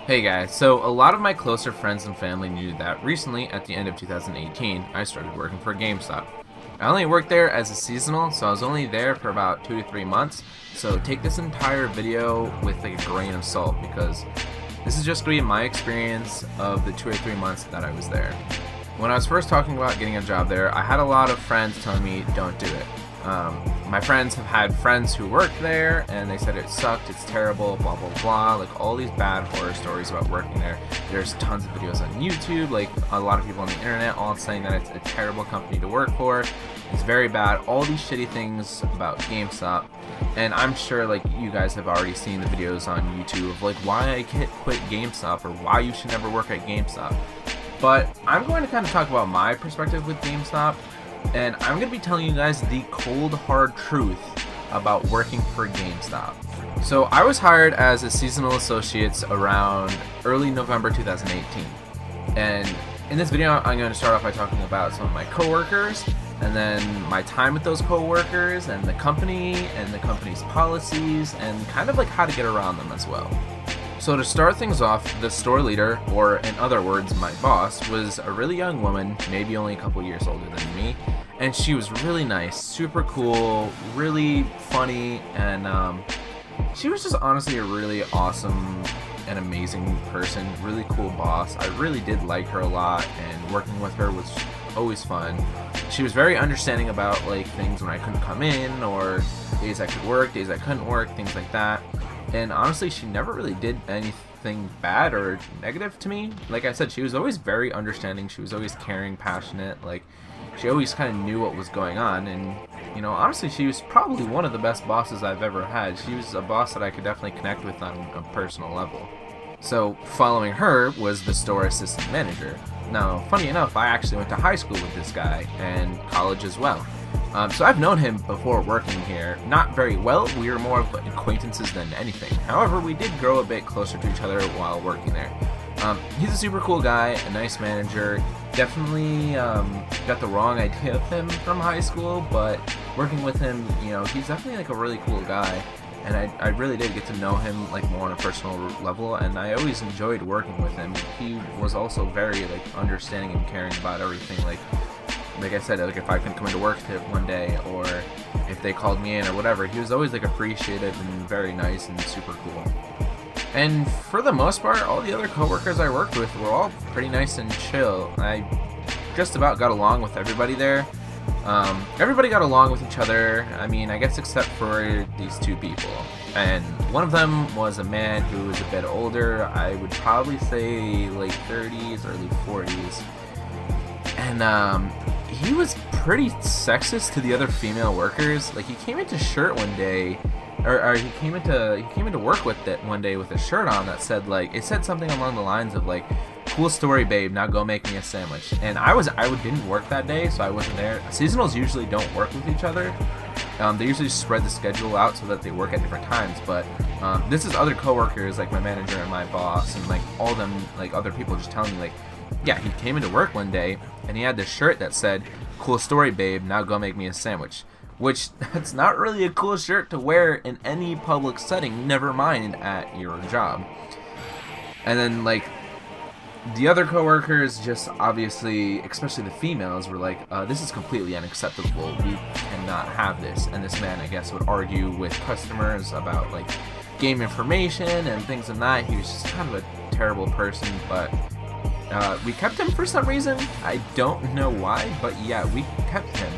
Hey guys, so a lot of my closer friends and family knew that recently, at the end of 2018, I started working for Gamestop. I only worked there as a seasonal, so I was only there for about 2 to 3 months, so take this entire video with like a grain of salt because this is just going to be my experience of the 2 or 3 months that I was there. When I was first talking about getting a job there, I had a lot of friends telling me don't do it. My friends have had friends who worked there and they said it sucked, it's terrible, blah blah blah, like all these bad horror stories about working there. There's tons of videos on YouTube, like a lot of people on the internet all saying that it's a terrible company to work for, it's very bad, all these shitty things about GameStop. And I'm sure like you guys have already seen the videos on YouTube of like why I can't quit GameStop or why you should never work at GameStop. But I'm going to kind of talk about my perspective with GameStop, and I'm going to be telling you guys the cold hard truth about working for GameStop. So I was hired as a seasonal associate around early November 2018, and in this video I'm going to start off by talking about some of my coworkers, and then my time with those coworkers, and the company's policies, and kind of like how to get around them as well. So to start things off, the store leader, or in other words, my boss, was a really young woman, maybe only a couple years older than me, and she was really nice, super cool, really funny, and she was just honestly a really awesome and amazing person, really cool boss. I really did like her a lot, and working with her was always fun. She was very understanding about like things when I couldn't come in, or days I could work, days I couldn't work, things like that. And honestly, she never really did anything bad or negative to me. Like I said, she was always very understanding. She was always caring, passionate. Like, she always kind of knew what was going on. And, you know, honestly, she was probably one of the best bosses I've ever had. She was a boss that I could definitely connect with on a personal level. So, following her was the store assistant manager. Now, funny enough, I actually went to high school with this guy, and college as well. So I've known him before working here, not very well, we were more of acquaintances than anything. However, we did grow a bit closer to each other while working there. He's a super cool guy, a nice manager, definitely got the wrong idea of him from high school, but working with him, you know, he's definitely like a really cool guy, and I really did get to know him like more on a personal level, and I always enjoyed working with him. He was also very like understanding and caring about everything, like I said, like if I couldn't come into work one day, or if they called me in or whatever, he was always like appreciative and very nice and super cool. And for the most part, all the other coworkers I worked with were all pretty nice and chill. I just about got along with everybody there. Everybody got along with each other, I mean, I guess except for these two people. And one of them was a man who was a bit older, I would probably say late 30s, early 40s. And he was pretty sexist to the other female workers. Like, he came into shirt one day, or he came into work with it one day with a shirt on that said, like, it said something along the lines of like, "Cool story, babe, now go make me a sandwich." And I didn't work that day, so I wasn't there. Seasonals usually don't work with each other. They usually spread the schedule out so that they work at different times, but this is other coworkers, like my manager and my boss, and like all them, like other people just telling me, like, yeah, he came into work one day and he had this shirt that said, "Cool story, babe, now go make me a sandwich." Which, that's not really a cool shirt to wear in any public setting, never mind at your job. And then, like, the other coworkers just obviously, especially the females, were like, this is completely unacceptable, we cannot have this. And this man, I guess, would argue with customers about, like, game information and things like that. He was just kind of a terrible person, but we kept him for some reason. I don't know why, but yeah, we kept him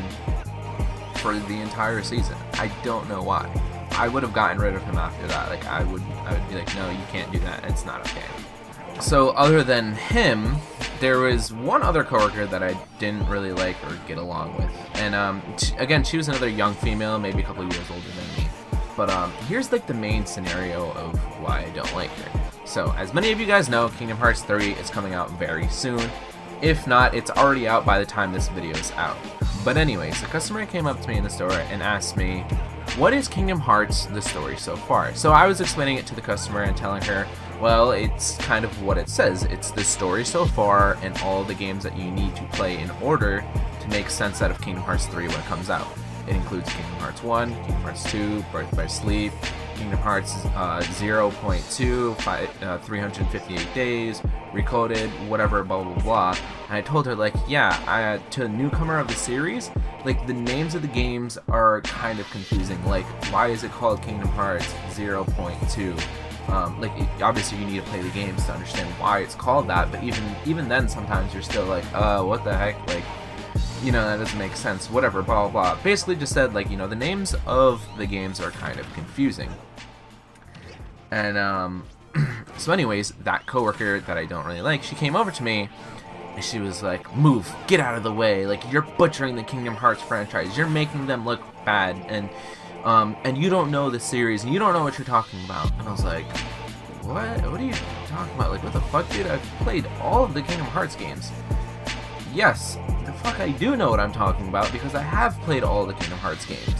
for the entire season. I don't know why. I would have gotten rid of him after that. Like, I would be like, no, you can't do that, it's not okay. So other than him, there was one other coworker that I didn't really like or get along with. And again, she was another young female, maybe a couple years older than me. But here's like the main scenario of why I don't like her. So, as many of you guys know, Kingdom Hearts 3 is coming out very soon. If not, it's already out by the time this video is out. But anyways, a customer came up to me in the store and asked me, "What is Kingdom Hearts, the story so far?" So I was explaining it to the customer and telling her, well, it's kind of what it says. It's the story so far and all the games that you need to play in order to make sense out of Kingdom Hearts 3 when it comes out. It includes Kingdom Hearts 1, Kingdom Hearts 2, Birth by Sleep, Kingdom Hearts 0.2, 358 days, recoded, whatever, blah blah blah. And I told her, like, yeah, to a newcomer of the series, like, the names of the games are kind of confusing. Like, why is it called Kingdom Hearts 0.2? Obviously you need to play the games to understand why it's called that, but even then sometimes you're still like, what the heck, like, you know, that doesn't make sense, whatever, blah blah blah. Basically just said, like, you know, the names of the games are kind of confusing. And so anyways, that coworker that I don't really like, she came over to me and she was like, move, get out of the way, like, you're butchering the Kingdom Hearts franchise, you're making them look bad, and you don't know the series, and you don't know what you're talking about. And I was like, what are you talking about? Like, what the fuck, dude? I've played all of the Kingdom Hearts games. Yes, the fuck, I do know what I'm talking about, because I have played all the Kingdom Hearts games.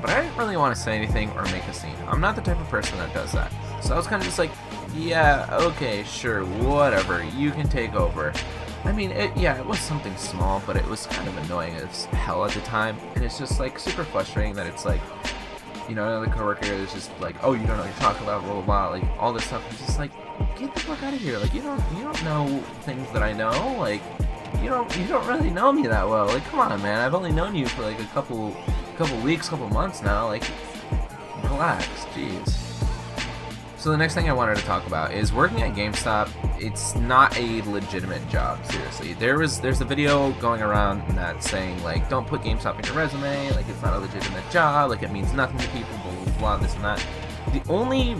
But I didn't really want to say anything or make a scene. I'm not the type of person that does that. So I was kind of just like, yeah, okay, sure, whatever, you can take over. I mean, it was something small, but it was kind of annoying as hell at the time. And it's just, like, super frustrating that it's like, you know, another coworker is just like, oh, you don't know what you're talking about, blah blah blah, like, all this stuff. It's just like, get the fuck out of here. Like, you don't know things that I know. Like, you don't really know me that well. Like, come on, man. I've only known you for like a couple weeks, couple months now. Like, relax, jeez. So the next thing I wanted to talk about is working at GameStop. It's not a legitimate job, seriously. There's a video going around that's saying, like, don't put GameStop in your resume, like, it's not a legitimate job, like, it means nothing to people, blah blah blah, this and that. The only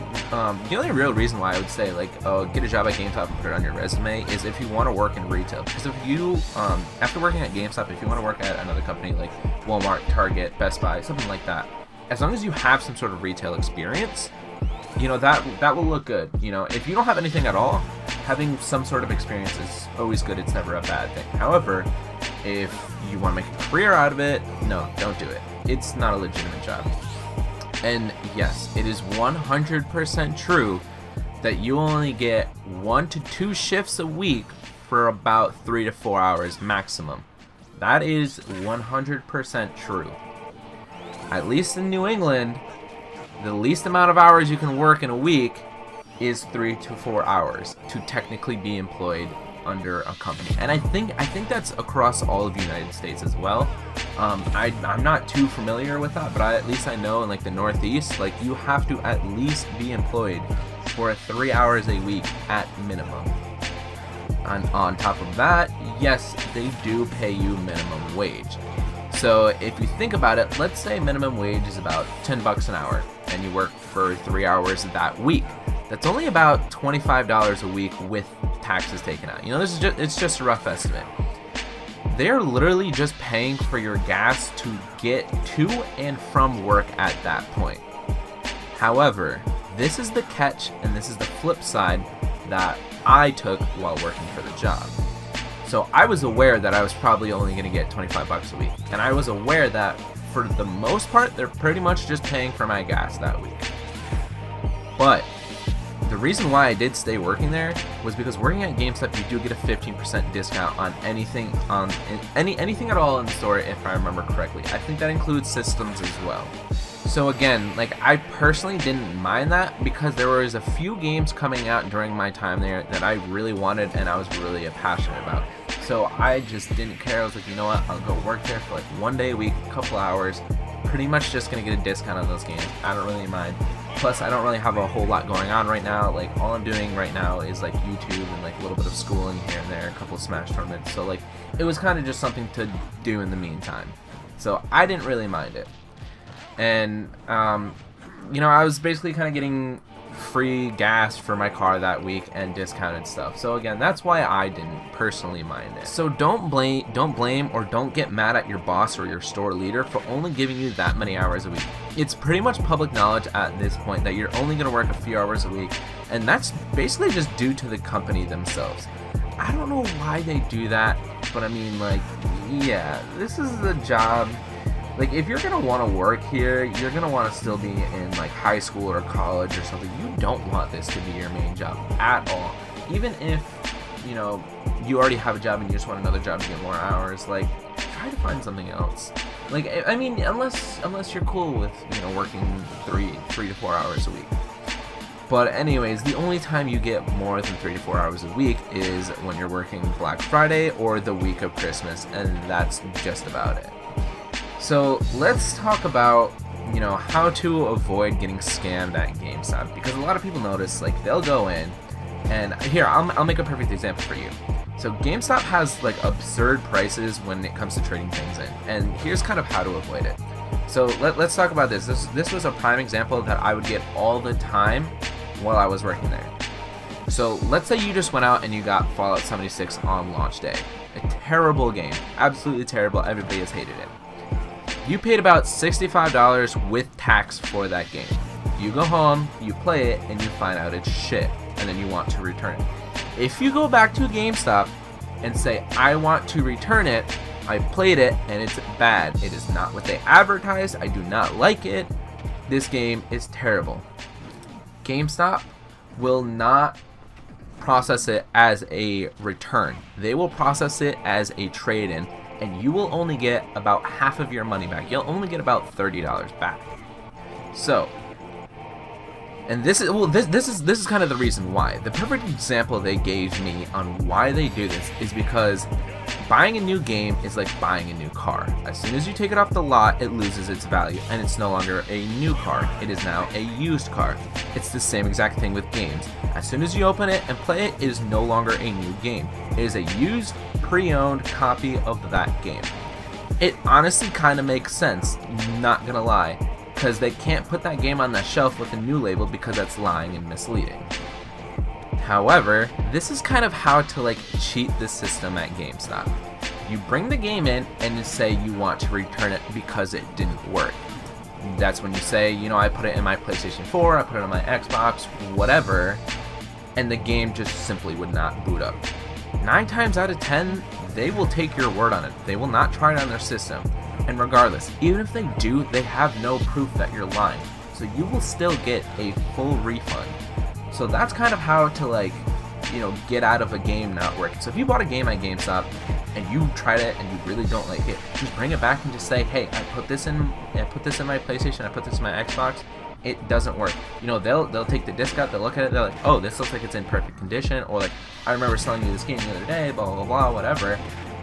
real reason why I would say, like, oh, get a job at GameStop and put it on your resume is if you want to work in retail. Because if you, after working at GameStop, if you want to work at another company like Walmart, Target, Best Buy, something like that, as long as you have some sort of retail experience, you know, that will look good. You know, if you don't have anything at all, having some sort of experience is always good. It's never a bad thing. However, if you want to make a career out of it, no, don't do it. It's not a legitimate job. And yes, it is 100% true that you only get 1 to 2 shifts a week for about 3 to 4 hours maximum. That is 100% true. At least in New England, the least amount of hours you can work in a week is 3 to 4 hours to technically be employed under a company. And I think that's across all of the United States as well. I'm not too familiar with that, but at least I know in, like, the Northeast, like, you have to at least be employed for 3 hours a week at minimum. And on top of that, yes, they do pay you minimum wage. So if you think about it, let's say minimum wage is about $10 an hour, and you work for 3 hours that week. That's only about $25 a week with taxes taken out. You know, it's just a rough estimate. They're literally just paying for your gas to get to and from work at that point. However, this is the catch, and this is the flip side that I took while working for the job. So I was aware that I was probably only going to get $25 a week, and I was aware that for the most part, they're pretty much just paying for my gas that week. But the reason why I did stay working there was because working at GameStop, you do get a 15% discount on anything anything at all in the store, if I remember correctly. I think that includes systems as well. So again, like, I personally didn't mind that because there was a few games coming out during my time there that I really wanted and I was really passionate about. So I just didn't care. I was like, you know what, I'll go work there for like 1 day a week, a couple hours, pretty much just gonna get a discount on those games. I don't really mind. Plus, I don't really have a whole lot going on right now. Like, all I'm doing right now is like YouTube and like a little bit of schooling here and there, a couple of Smash tournaments. So like, it was kind of just something to do in the meantime. So I didn't really mind it. And you know, I was basically kind of getting free gas for my car that week and discounted stuff. So again, that's why I didn't personally mind it. So don't blame or don't get mad at your boss or your store leader for only giving you that many hours a week. It's pretty much public knowledge at this point that you're only going to work a few hours a week, and that's basically just due to the company themselves. I don't know why they do that, but I mean, like, yeah, this is the job. Like, if you're gonna want to work here, you're gonna want to still be in like high school or college or something. You don't want this to be your main job at all. Even if, you know, you already have a job and you just want another job to get more hours, like, try to find something else. Like, I mean, unless you're cool with, you know, working 3 to 4 hours a week. But anyways, the only time you get more than 3 to 4 hours a week is when you're working Black Friday or the week of Christmas, and that's just about it. So let's talk about, you know, how to avoid getting scammed at GameStop, because a lot of people notice, like, they'll go in, and here, I'll make a perfect example for you. So GameStop has like absurd prices when it comes to trading things in, and here's kind of how to avoid it. So let's talk about this. This was a prime example that I would get all the time while I was working there. So let's say you just went out and you got Fallout 76 on launch day. A terrible game, absolutely terrible. Everybody has hated it. You paid about $65 with tax for that game. You go home, you play it, and you find out it's shit, and then you want to return it. If you go back to GameStop and say, I want to return it, I played it and it's bad, it is not what they advertised, I do not like it, this game is terrible, GameStop will not process it as a return. They will process it as a trade-in, and you will only get about half of your money back. You'll only get about $30 back. So, and this is kind of the reason why. The perfect example they gave me on why they do this is because buying a new game is like buying a new car. As soon as you take it off the lot, it loses its value, and it's no longer a new car. It is now a used car. It's the same exact thing with games. As soon as you open it and play it, it is no longer a new game. It is a used, pre-owned copy of that game. It honestly kind of makes sense, not gonna lie, because they can't put that game on that shelf with a new label because that's lying and misleading. However, this is kind of how to like cheat the system at GameStop. You bring the game in and you say you want to return it because it didn't work. That's when you say, you know, I put it in my PlayStation 4, I put it on my Xbox, whatever, and the game just simply would not boot up. 9 times out of 10, they will take your word on it. They will not try it on their system. And regardless, even if they do, they have no proof that you're lying. So you will still get a full refund. So that's kind of how to, like, you know, get out of a game not working. So if you bought a game at GameStop and you tried it and you really don't like it, just bring it back and just say, hey, I put this in my PlayStation, I put this in my Xbox, it doesn't work. You know, they'll take the disc out, they'll look at it, they're like, oh, this looks like it's in perfect condition, or like, I remember selling you this game the other day, blah blah blah, whatever.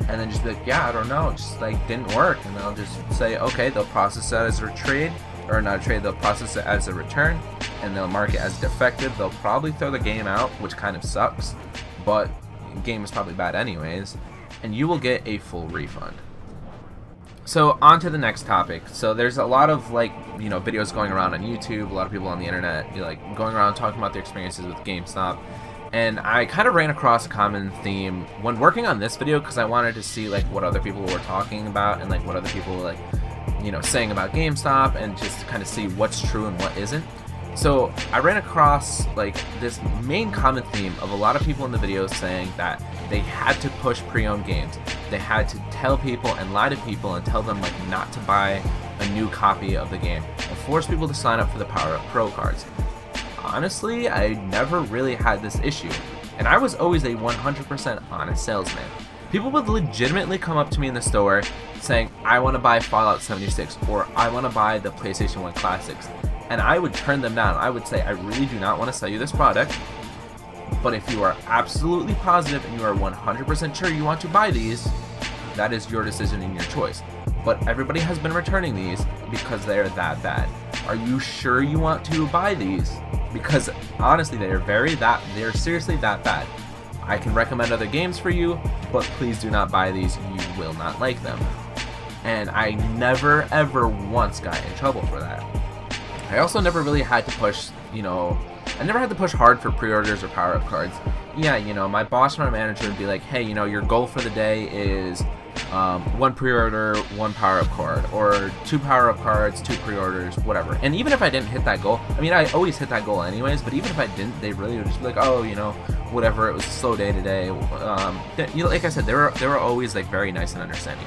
And then just be like, yeah, I don't know, it just like didn't work. And they'll just say, okay, they'll process that as a trade, or not a trade, they'll process it as a return, and they'll mark it as defective. They'll probably throw the game out, which kind of sucks, but the game is probably bad anyways, and you will get a full refund. So on to the next topic. So there's a lot of, like, you know, videos going around on YouTube, a lot of people on the internet, like, going around talking about their experiences with GameStop. And I kind of ran across a common theme when working on this video, because I wanted to see like what other people were talking about and like what other people were, like, you know, saying about GameStop, and just to kind of see what's true and what isn't. So I ran across like this main common theme of a lot of people in the videos saying that they had to push pre-owned games. They had to tell people and lie to people and tell them like not to buy a new copy of the game, and force people to sign up for the Power Up Pro cards. Honestly, I never really had this issue, and I was always a 100% honest salesman. People would legitimately come up to me in the store saying, I want to buy Fallout 76, or I want to buy the PlayStation 1 Classics, and I would turn them down. I would say, I really do not want to sell you this product, but if you are absolutely positive and you are 100% sure you want to buy these, that is your decision and your choice. But everybody has been returning these because they're that bad. Are you sure you want to buy these? Because honestly, they're seriously that bad. I can recommend other games for you, but please do not buy these. You will not like them. And I never ever once got in trouble for that. I also never really had to push, you know, I never had to push hard for pre-orders or power-up cards. Yeah, you know, my boss or my manager would be like, hey, you know, your goal for the day is 1 pre-order, 1 power-up card, or 2 power-up cards, 2 pre-orders, whatever. And even if I didn't hit that goal, I mean, I always hit that goal anyways, but even if I didn't, they really would just be like, oh, you know, whatever, it was a slow day today. You know, like I said, they were always like very nice and understanding.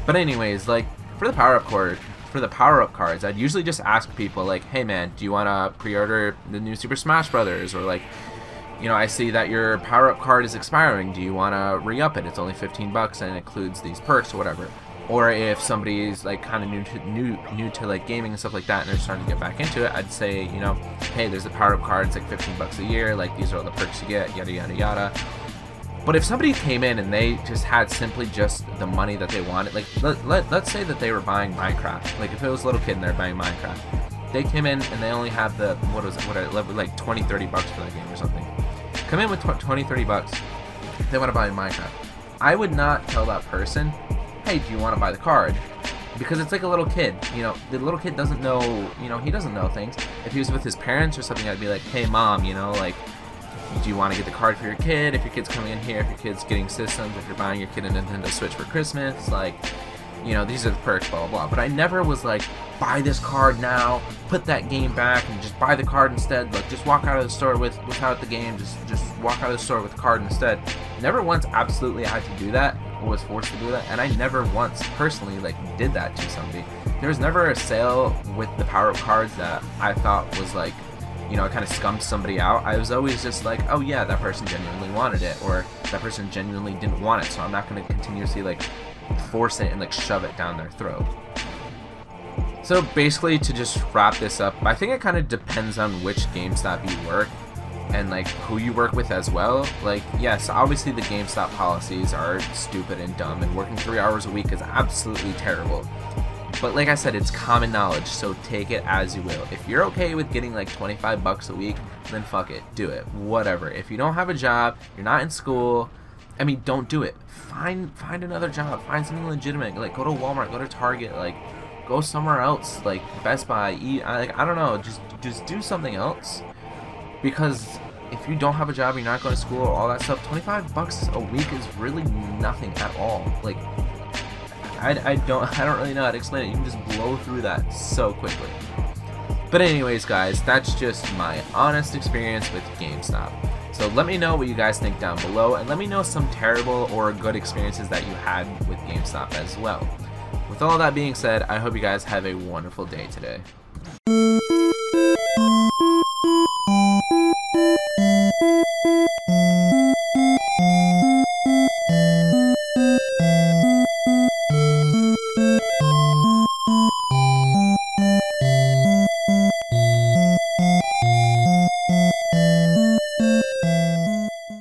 But anyways, like for the power-up cards, I'd usually just ask people like, hey man, do you want to pre-order the new Super Smash Brothers? Or like, you know, I see that your power-up card is expiring. Do you want to re-up it? It's only 15 bucks and it includes these perks or whatever. Or if somebody's like kind of new to like gaming and stuff like that, and they're starting to get back into it, I'd say, you know, hey, there's the power up card. It's like 15 bucks a year. Like, these are all the perks you get, yada yada yada. But if somebody came in and they just had simply just the money that they wanted, like let's say that they were buying Minecraft. Like, if it was a little kid and they're buying Minecraft, they came in and they only have the like 20, 30 bucks for that game or something. Come in with 20, 30 bucks. They want to buy Minecraft. I would not tell that person, hey, do you want to buy the card? Because it's like a little kid, you know, the little kid doesn't know, you know, he doesn't know things. If he was with his parents or something, I'd be like, hey mom, you know, like, do you want to get the card for your kid? If your kid's coming in here, if your kid's getting systems, if you're buying your kid a Nintendo Switch for Christmas, like, you know, these are the perks, blah, blah, blah. But I never was like, buy this card now, put that game back, and just buy the card instead. Like, just walk out of the store without the game, just walk out of the store with the card instead. Never once absolutely had to do that, or was forced to do that, and I never once personally, like, did that to somebody. There was never a sale with the power-up cards that I thought was, like, you know, I kind of scummed somebody out. I was always just like, oh yeah, that person genuinely wanted it, or that person genuinely didn't want it, so I'm not going to continuously, like, force it and like shove it down their throat. So basically, to just wrap this up, I think it kind of depends on which GameStop you work and like who you work with as well. Like, yes, obviously the GameStop policies are stupid and dumb, and working 3 hours a week is absolutely terrible. But like I said, it's common knowledge, so take it as you will. If you're okay with getting like 25 bucks a week, then fuck it, do it, whatever. If you don't have a job, you're not in school, I mean, don't do it. Find another job. Find something legitimate. Like, go to Walmart, go to Target, like, go somewhere else, like Best Buy. Like, I don't know, just do something else. Because if you don't have a job, you're not going to school, all that stuff, 25 bucks a week is really nothing at all. Like, I don't really know how to explain it. You can just blow through that so quickly. But anyways, guys, that's just my honest experience with GameStop. So let me know what you guys think down below, and let me know some terrible or good experiences that you had with GameStop as well. With all that being said, I hope you guys have a wonderful day today.